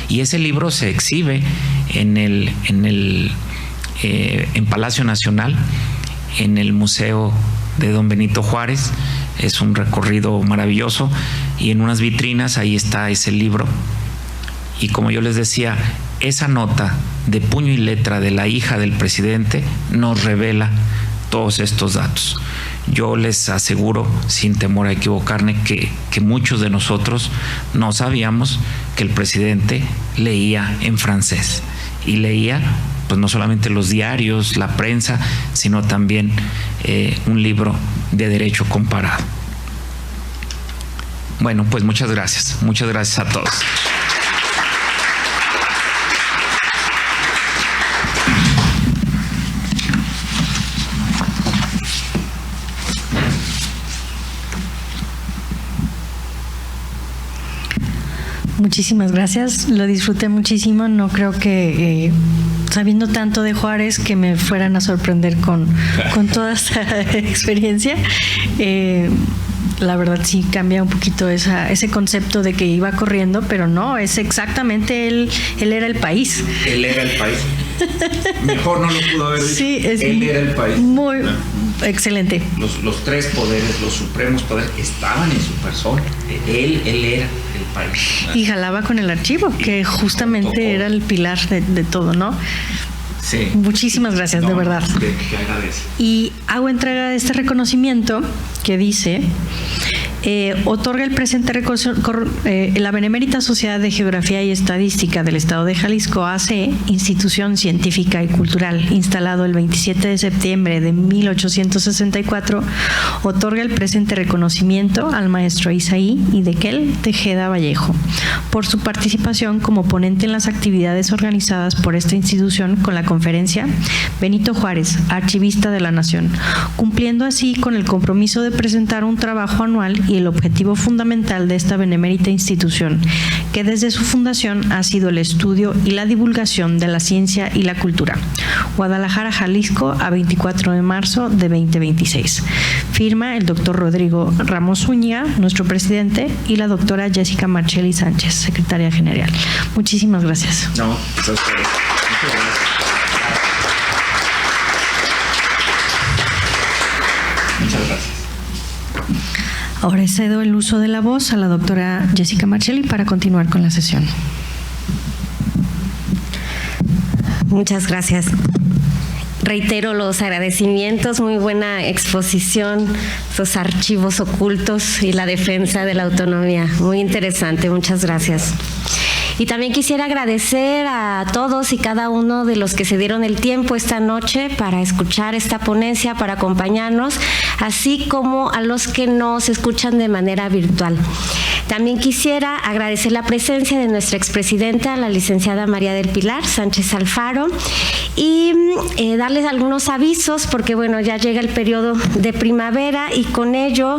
y ese libro se exhibe en Palacio Nacional, en el Museo de don Benito Juárez. Es un recorrido maravilloso, y en unas vitrinas ahí está ese libro. Y como yo les decía, esa nota de puño y letra de la hija del presidente nos revela todos estos datos. Yo les aseguro, sin temor a equivocarme, que muchos de nosotros no sabíamos que el presidente leía en francés, y leía pues no solamente los diarios, la prensa, sino también un libro de derecho comparado. Bueno, pues muchas gracias a todos. Muchísimas gracias, lo disfruté muchísimo. No creo que sabiendo tanto de Juárez que me fueran a sorprender con toda esa experiencia. La verdad sí cambia un poquito ese concepto de que iba corriendo, pero no, es exactamente él era el país. Él era el país. Mejor no lo pudo haber dicho. Sí, él era el país. Muy excelente. Los 3 poderes, los supremos poderes, estaban en su persona. Él era el país. Y jalaba con el archivo, que justamente era el pilar de todo, ¿no? Sí. Muchísimas gracias, de verdad. Te agradezco. Y hago entrega de este reconocimiento que dice: otorga el presente la Benemérita Sociedad de Geografía y Estadística del Estado de Jalisco, AC, institución científica y cultural, instalado el 27 de septiembre de 1864, otorga el presente reconocimiento al maestro Isaí Idequel Tejeda Vallejo por su participación como ponente en las actividades organizadas por esta institución con la conferencia Benito Juárez, Archivista de la Nación, cumpliendo así con el compromiso de presentar un trabajo anual y el objetivo fundamental de esta benemérita institución, que desde su fundación ha sido el estudio y la divulgación de la ciencia y la cultura. Guadalajara, Jalisco, a 24 de marzo de 2026. Firma el doctor Rodrigo Ramos Zúñiga, nuestro presidente, y la doctora Jessica Marchelli Sánchez, secretaria general. Muchísimas gracias. No, pues a ustedes. Muchas gracias. Muchas gracias. Ahora cedo el uso de la voz a la doctora Jessica Marchelli para continuar con la sesión. Muchas gracias. Reitero los agradecimientos, muy buena exposición, sus archivos ocultos y la defensa de la autonomía. Muy interesante, muchas gracias. Y también quisiera agradecer a todos y cada uno de los que se dieron el tiempo esta noche para escuchar esta ponencia, para acompañarnos, así como a los que nos escuchan de manera virtual. También quisiera agradecer la presencia de nuestra expresidenta, la licenciada María del Pilar Sánchez Alfaro, y darles algunos avisos porque, bueno, ya llega el periodo de primavera y con ello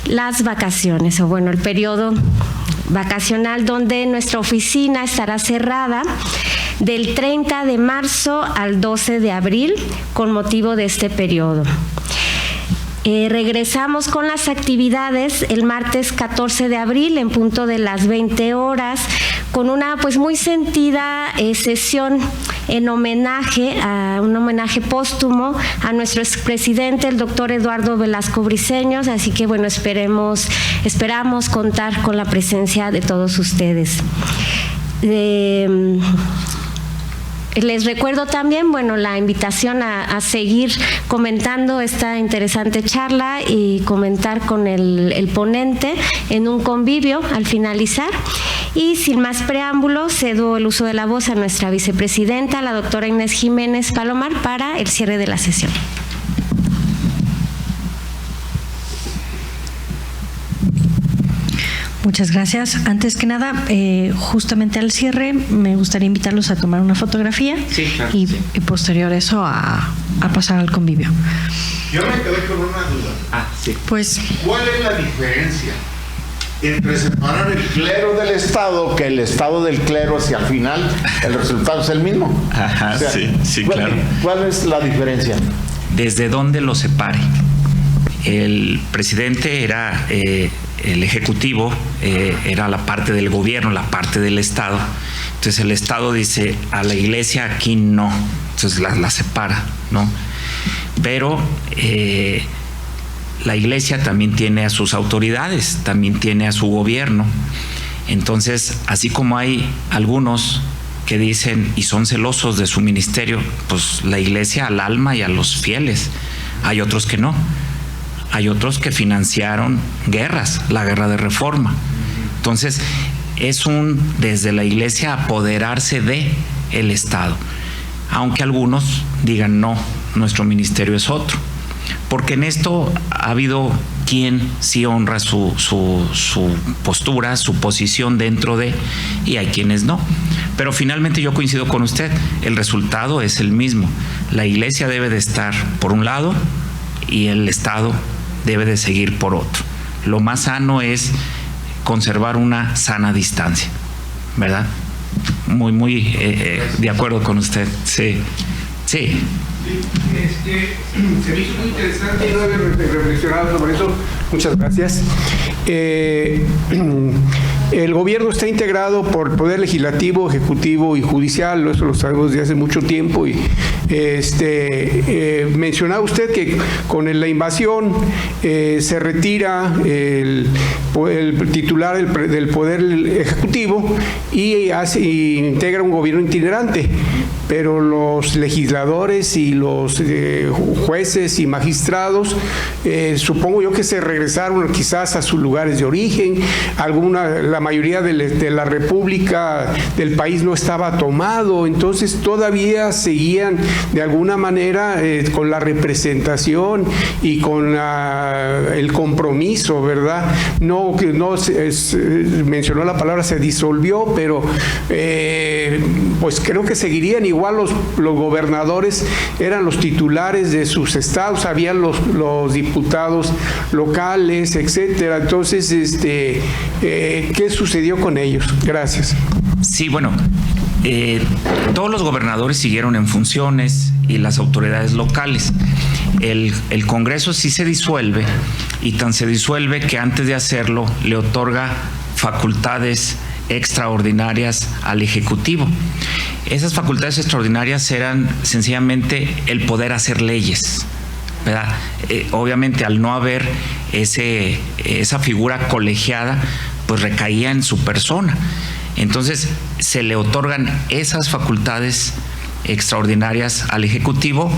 las vacaciones, o bueno, el periodo vacacional donde nuestra oficina estará cerrada del 30 de marzo al 12 de abril con motivo de este periodo. Regresamos con las actividades el martes 14 de abril en punto de las 20 horas con una pues muy sentida sesión en homenaje, un homenaje póstumo a nuestro expresidente, el doctor Eduardo Velasco Briceños, así que bueno, esperamos contar con la presencia de todos ustedes. Les recuerdo también, bueno, la invitación a seguir comentando esta interesante charla y comentar con el ponente en un convivio al finalizar. Y sin más preámbulos, cedo el uso de la voz a nuestra vicepresidenta, la doctora Inés Jiménez Palomar, para el cierre de la sesión. Muchas gracias. Antes que nada, justamente al cierre, me gustaría invitarlos a tomar una fotografía y posterior a eso a pasar al convivio. Yo me quedé con una duda. Pues, ¿cuál es la diferencia entre separar el clero del Estado, que el Estado del clero, si al final el resultado es el mismo? Ajá, o sea, sí, claro. ¿Cuál es la diferencia? ¿Desde dónde lo separe? El presidente era el ejecutivo, era la parte del gobierno, la parte del Estado. Entonces el Estado dice, a la iglesia aquí no, entonces la separa, ¿no? Pero la iglesia también tiene a sus autoridades, también tiene a su gobierno. Entonces, así como hay algunos que dicen y son celosos de su ministerio, pues la iglesia al alma y a los fieles. Hay otros que no. Hay otros que financiaron guerras, la guerra de Reforma. Entonces, es desde la iglesia apoderarse de el Estado. Aunque algunos digan, no, nuestro ministerio es otro. Porque en esto ha habido quien sí honra su postura, su posición dentro de, y hay quienes no. Pero finalmente yo coincido con usted, el resultado es el mismo. La iglesia debe de estar por un lado y el Estado debe de seguir por otro. Lo más sano es conservar una sana distancia, ¿verdad? Muy de acuerdo con usted. Sí. Se me hizo muy interesante y no había reflexionado sobre eso. Muchas gracias. El gobierno está integrado por Poder Legislativo, Ejecutivo y Judicial, eso lo sabemos desde hace mucho tiempo. Y mencionaba usted que con la invasión se retira el titular del Poder Ejecutivo y integra un gobierno itinerante, pero los legisladores y los jueces y magistrados, supongo yo que se regresaron quizás a sus lugares de origen. La mayoría de la República del país no estaba tomado, entonces todavía seguían de alguna manera con la representación y con el compromiso, ¿verdad? No mencionó la palabra se disolvió, pero pues creo que seguirían igual. Los gobernadores eran los titulares de sus estados, habían los diputados locales, etcétera. Entonces, ¿qué sucedió con ellos? Gracias. Sí, bueno, todos los gobernadores siguieron en funciones y las autoridades locales. El Congreso sí se disuelve, y tan se disuelve que antes de hacerlo le otorga facultades extraordinarias al Ejecutivo. Esas facultades extraordinarias eran sencillamente el poder hacer leyes, ¿verdad? Obviamente, al no haber esa figura colegiada, pues recaía en su persona. Entonces, se le otorgan esas facultades extraordinarias al Ejecutivo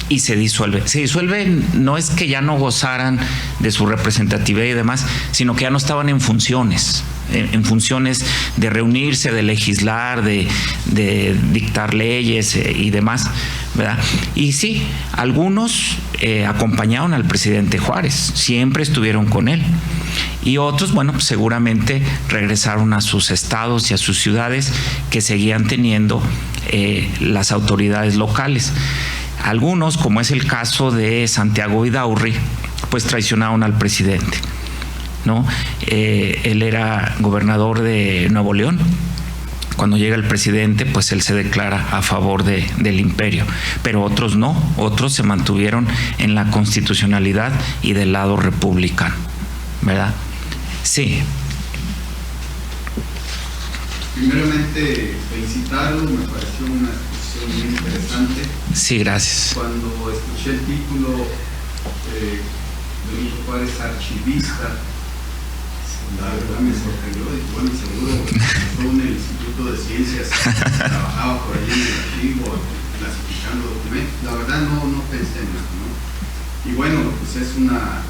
y se disuelve. Se disuelve no es que ya no gozaran de su representatividad y demás, sino que ya no estaban en funciones de reunirse, de legislar, de dictar leyes y demás, ¿verdad? Y sí, algunos acompañaron al presidente Juárez, siempre estuvieron con él. Y otros, bueno, pues seguramente regresaron a sus estados y a sus ciudades que seguían teniendo las autoridades locales. Algunos, como es el caso de Santiago Vidaurri, pues traicionaron al presidente, ¿no? Él era gobernador de Nuevo León. Cuando llega el presidente, pues él se declara a favor del imperio, pero otros no, otros se mantuvieron en la constitucionalidad y del lado republicano, ¿verdad? Sí. Primeramente, felicitarlo, me pareció una exposición muy interesante. Sí, gracias. Cuando escuché el título Benito Juárez archivista, la verdad me sorprendió. Y bueno, seguro empezó en el Instituto de Ciencias, trabajaba por allí en el archivo, clasificando documentos. La verdad no pensé en eso, ¿no? Y bueno, pues es una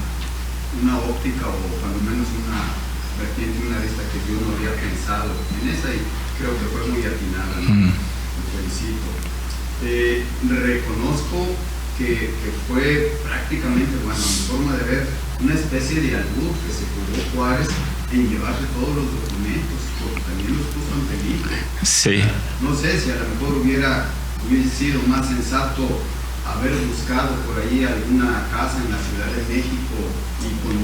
óptica o cuando menos una vertiente, una arista que yo no había pensado en esa y creo que fue muy atinada, ¿no? Me felicito. Reconozco que fue prácticamente, bueno, a mi forma de ver, una especie de albur que se jugó Juárez en llevarse todos los documentos, porque también los puso en peligro. Sí. No sé si a lo mejor hubiese sido más sensato haber buscado por ahí alguna casa en la Ciudad de México y con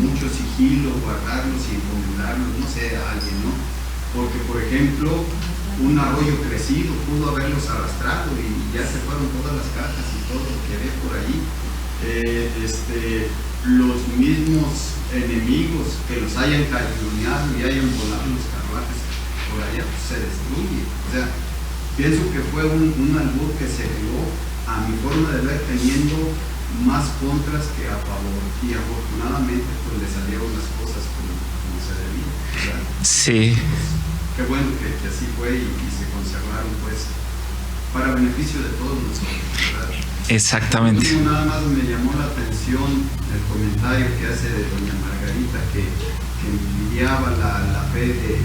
mucho sigilo guardarlos y encomendarlos, no sé, a alguien, ¿no? Porque, por ejemplo, un arroyo crecido pudo haberlos arrastrado y ya se fueron todas las cartas y todo lo que ve por ahí. Los mismos enemigos que los hayan calumniado y hayan volado los carruajes por allá, pues se destruye. O sea, pienso que fue un albur que se creó, a mi forma de ver, teniendo más contras que a favor, y afortunadamente pues le salieron las cosas como se debía, ¿verdad? Sí. Pues, qué bueno que así fue y se conservaron pues para beneficio de todos nosotros, ¿verdad? Exactamente. Nada más me llamó la atención el comentario que hace de doña Margarita que envidiaba la fe de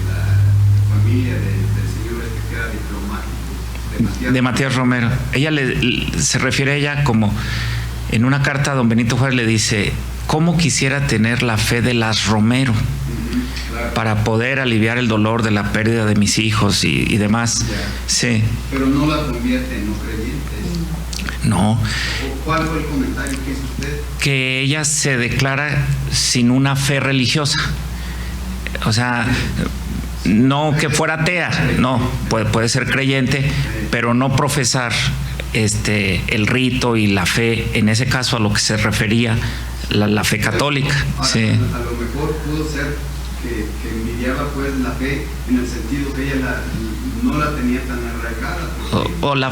la familia del señor que era diplomático de Matías Romero. Ella se refiere a ella como en una carta a don Benito Juárez le dice: ¿cómo quisiera tener la fe de las Romero claro, para poder aliviar el dolor de la pérdida de mis hijos y demás? Ya. Sí. Pero no la convierte en no creyentes. No. ¿Cuál fue el comentario que hizo usted? Que ella se declara sin una fe religiosa. O sea, no que fuera atea, no, puede ser creyente, pero no profesar el rito y la fe, en ese caso a lo que se refería la fe católica. Ahora, Sí. A lo mejor pudo ser que envidiaba pues la fe en el sentido que ella no la tenía tan arraigada. O la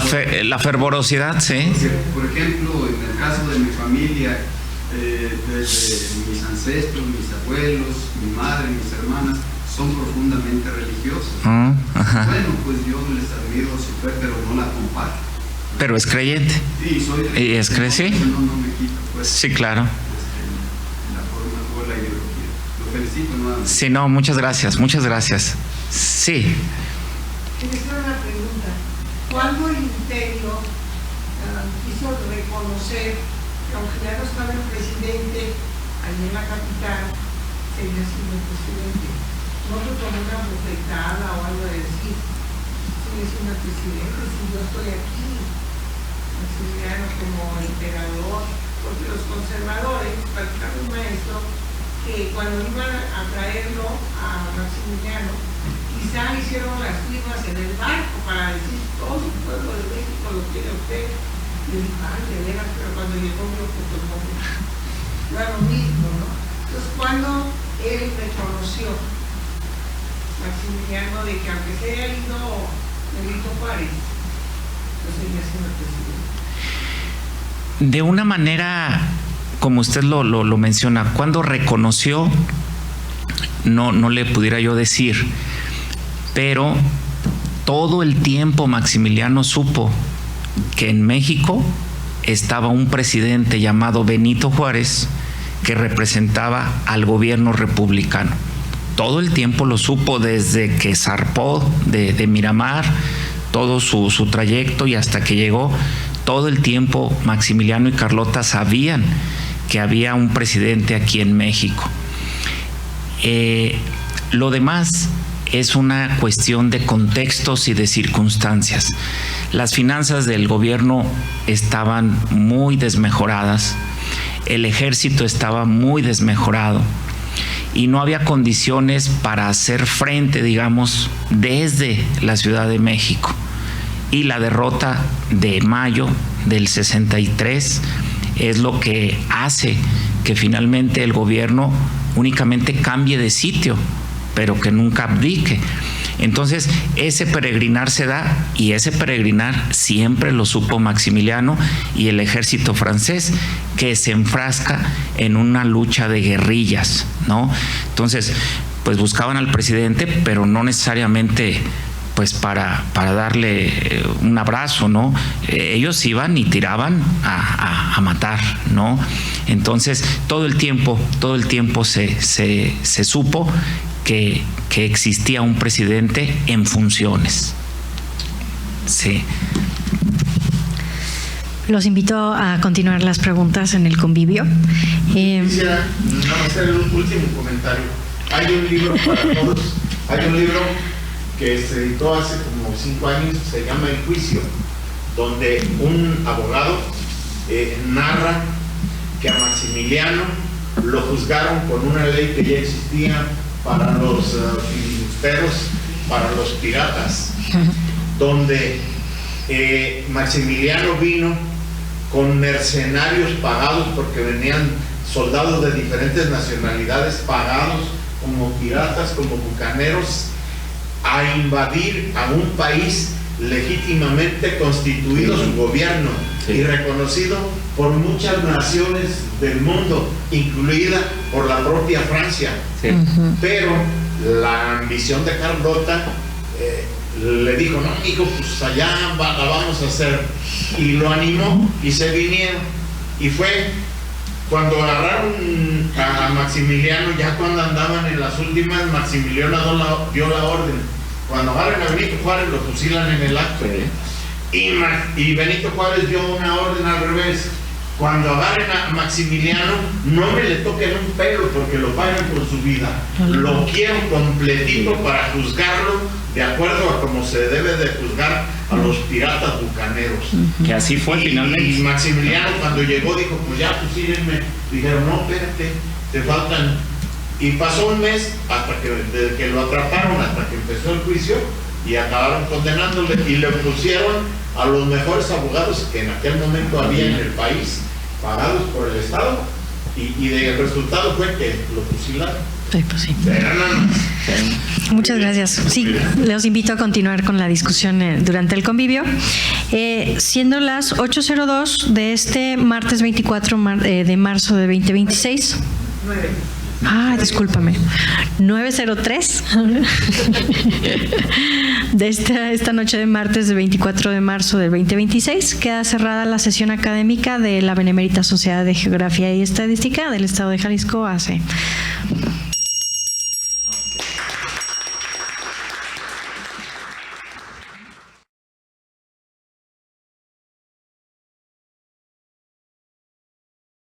fervorosidad, sí. Porque, por ejemplo, en el caso de mi familia, desde mis ancestros, mis abuelos, mi madre, mis hermanas, son profundamente religiosos. Ajá. Bueno, pues yo les admiro su fe, pero no la comparto. Pero es creyente. Sí, soy creyente. ¿Y es creyente? No me quito, pues. Sí, claro. La forma o la ideología. Lo felicito nuevamente. Sí, no, muchas gracias, muchas gracias. Sí. Quería hacer una pregunta. ¿Cuándo el imperio quiso reconocer que aunque ya no estaba el presidente allí en la capital, seguía siendo el presidente? ¿No se tomó una bofetada o algo de decir, sigue siendo el presidente, si yo estoy aquí, Maximiliano como emperador? Porque los conservadores, platicaba un maestro, que cuando iban a traerlo a Maximiliano, quizá hicieron las firmas en el barco para decir todo el pueblo de México lo quiere usted. Y dijo, ay, de veras, pero cuando llegó yo, pues no era lo mismo, ¿no? Entonces, cuando él reconoció, Maximiliano, de que aunque se haya ido Benito Juárez, pues seguía siendo presidente. De una manera, como usted lo menciona, cuando reconoció, no le pudiera yo decir, pero todo el tiempo Maximiliano supo que en México estaba un presidente llamado Benito Juárez que representaba al gobierno republicano. Todo el tiempo lo supo desde que zarpó de Miramar, todo su trayecto y hasta que llegó. Todo el tiempo Maximiliano y Carlota sabían que había un presidente aquí en México. Lo demás es una cuestión de contextos y de circunstancias. Las finanzas del gobierno estaban muy desmejoradas, el ejército estaba muy desmejorado y no había condiciones para hacer frente, digamos, desde la Ciudad de México. Y la derrota de mayo del 63 es lo que hace que finalmente el gobierno únicamente cambie de sitio, pero que nunca abdique. Entonces, ese peregrinar se da, y ese peregrinar siempre lo supo Maximiliano y el ejército francés, que se enfrasca en una lucha de guerrillas, ¿no? Entonces, pues buscaban al presidente, pero no necesariamente pues para darle un abrazo, ¿no? Ellos iban y tiraban a matar, ¿no? Entonces, todo el tiempo se supo que existía un presidente en funciones. Sí. Los invito a continuar las preguntas en el convivio. Quisiera nada más hacer el último comentario. Hay un libro para todos, hay un libro que se editó hace como 5 años, se llama El Juicio, donde un abogado narra que a Maximiliano lo juzgaron con una ley que ya existía para los filibusteros, para los piratas, donde Maximiliano vino con mercenarios pagados, porque venían soldados de diferentes nacionalidades pagados como piratas, como bucaneros, a invadir a un país legítimamente constituido su gobierno, sí, y reconocido por muchas naciones del mundo, incluida por la propia Francia. Sí. Pero la ambición de Carlota le dijo: no, hijo, pues allá la vamos a hacer, y lo animó y se vinieron. Y fue cuando agarraron a Maximiliano, ya cuando andaban en las últimas, Maximiliano dio la orden: cuando agarren a Benito Juárez lo fusilan en el acto. Sí. Y Benito Juárez dio una orden al revés: cuando agarren a Maximiliano, no me le toquen un pelo porque lo pagan con su vida. Lo quiero completito para juzgarlo de acuerdo a cómo se debe de juzgar a los piratas bucaneros. Que así fue finalmente. Y Maximiliano, cuando llegó, dijo: pues ya, fusílenme. Dijeron: no, espérate, te faltan. Y pasó un mes hasta que, desde que lo atraparon hasta que empezó el juicio, y acabaron condenándole y le pusieron a los mejores abogados que en aquel momento había en el país, pagados por el Estado, y el resultado fue que lo fusilaron. Sí, pues sí. Muchas gracias. Sí, los invito a continuar con la discusión durante el convivio. Siendo las 8:02 de este martes 24 de marzo de 2026. 9. Ah, discúlpame. 9:03 de esta noche de martes de 24 de marzo del 2026 queda cerrada la sesión académica de la Benemérita Sociedad de Geografía y Estadística del Estado de Jalisco, AC.